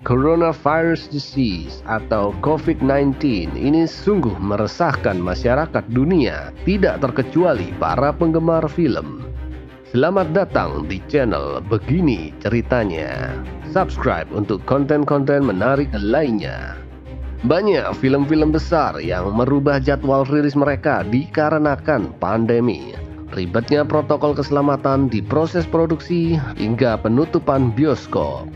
Coronavirus disease atau COVID-19 ini sungguh meresahkan masyarakat dunia, tidak terkecuali para penggemar film. Selamat datang di channel Begini Ceritanya. Subscribe untuk konten-konten menarik lainnya. Banyak film-film besar yang merubah jadwal rilis mereka dikarenakan pandemi. Ribetnya protokol keselamatan di proses produksi hingga penutupan bioskop.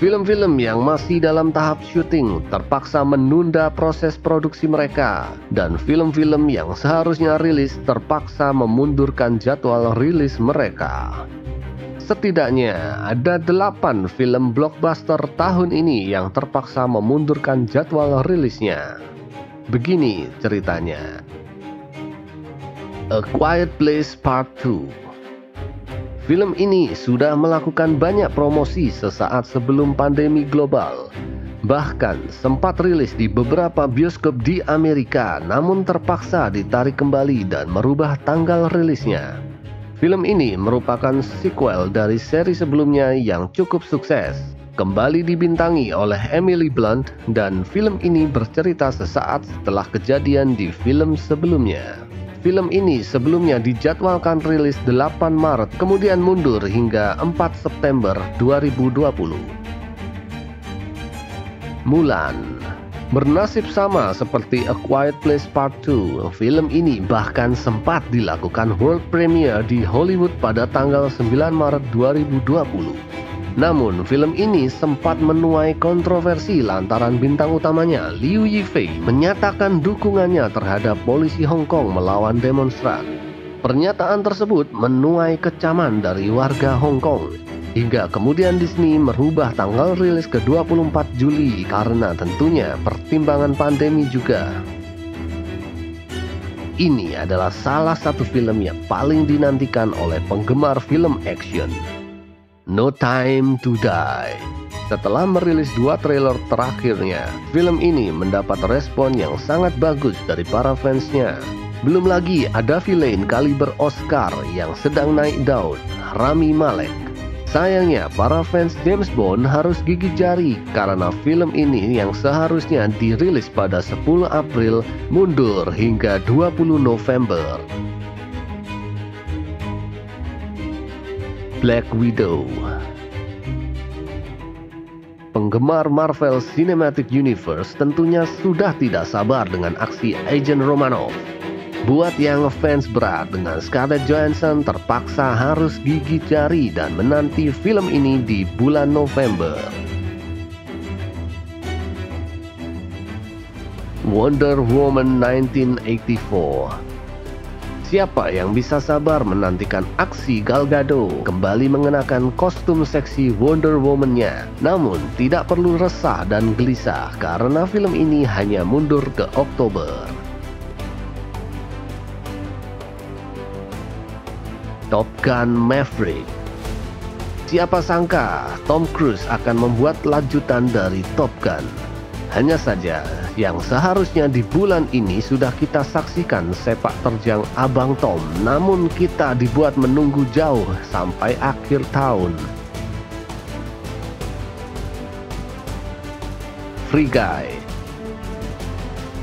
Film-film yang masih dalam tahap syuting terpaksa menunda proses produksi mereka, dan film-film yang seharusnya rilis terpaksa memundurkan jadwal rilis mereka. Setidaknya ada 8 film blockbuster tahun ini yang terpaksa memundurkan jadwal rilisnya. Begini ceritanya. A Quiet Place Part 2. Film ini sudah melakukan banyak promosi sesaat sebelum pandemi global. Bahkan sempat rilis di beberapa bioskop di Amerika, namun terpaksa ditarik kembali dan merubah tanggal rilisnya. Film ini merupakan sequel dari seri sebelumnya yang cukup sukses. Kembali dibintangi oleh Emily Blunt, dan film ini bercerita sesaat setelah kejadian di film sebelumnya. Film ini sebelumnya dijadwalkan rilis 8 Maret, kemudian mundur hingga 4 September 2020. Mulan. Bernasib sama seperti A Quiet Place Part 2, film ini bahkan sempat dilakukan world premiere di Hollywood pada tanggal 9 Maret 2020. Namun, film ini sempat menuai kontroversi lantaran bintang utamanya, Liu Yifei, menyatakan dukungannya terhadap polisi Hong Kong melawan demonstran. Pernyataan tersebut menuai kecaman dari warga Hong Kong, hingga kemudian Disney merubah tanggal rilis ke 24 Juli karena tentunya pertimbangan pandemi juga. Ini adalah salah satu film yang paling dinantikan oleh penggemar film action. No Time to Die. Setelah merilis 2 trailer terakhirnya, film ini mendapat respon yang sangat bagus dari para fansnya. Belum lagi ada villain kaliber Oscar yang sedang naik daun, Rami Malek. Sayangnya para fans James Bond harus gigit jari karena film ini yang seharusnya dirilis pada 10 April mundur hingga 20 November. Black Widow. Penggemar Marvel Cinematic Universe tentunya sudah tidak sabar dengan aksi Agent Romanoff. Buat yang fans berat dengan Scarlett Johansson terpaksa harus gigit jari dan menanti film ini di bulan November. Wonder Woman 1984. Siapa yang bisa sabar menantikan aksi Gal Gadot kembali mengenakan kostum seksi Wonder Woman-nya? Namun tidak perlu resah dan gelisah karena film ini hanya mundur ke Oktober. Top Gun Maverick. Siapa sangka Tom Cruise akan membuat lanjutan dari Top Gun? Hanya saja, yang seharusnya di bulan ini sudah kita saksikan sepak terjang Abang Tom, namun kita dibuat menunggu jauh sampai akhir tahun. Free Guy.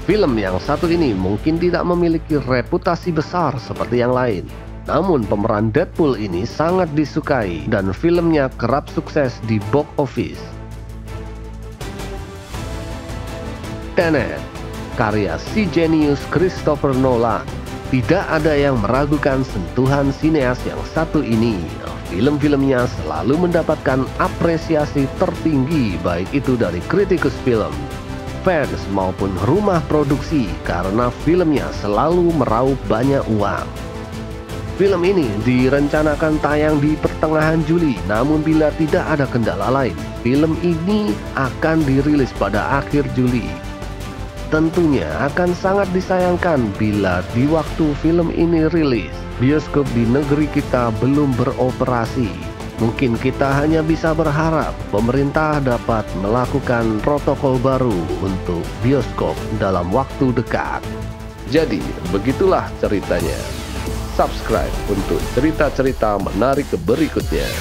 Film yang satu ini mungkin tidak memiliki reputasi besar seperti yang lain. Namun pemeran Deadpool ini sangat disukai dan filmnya kerap sukses di box office. Tenet, karya si jenius Christopher Nolan. Tidak ada yang meragukan sentuhan sineas yang satu ini. Film-filmnya selalu mendapatkan apresiasi tertinggi, baik itu dari kritikus film, fans maupun rumah produksi, karena filmnya selalu meraup banyak uang. Film ini direncanakan tayang di pertengahan Juli, namun bila tidak ada kendala lain, film ini akan dirilis pada akhir Juli. Tentunya akan sangat disayangkan bila di waktu film ini rilis, bioskop di negeri kita belum beroperasi. Mungkin kita hanya bisa berharap pemerintah dapat melakukan protokol baru untuk bioskop dalam waktu dekat. Jadi, begitulah ceritanya. Subscribe untuk cerita-cerita menarik berikutnya.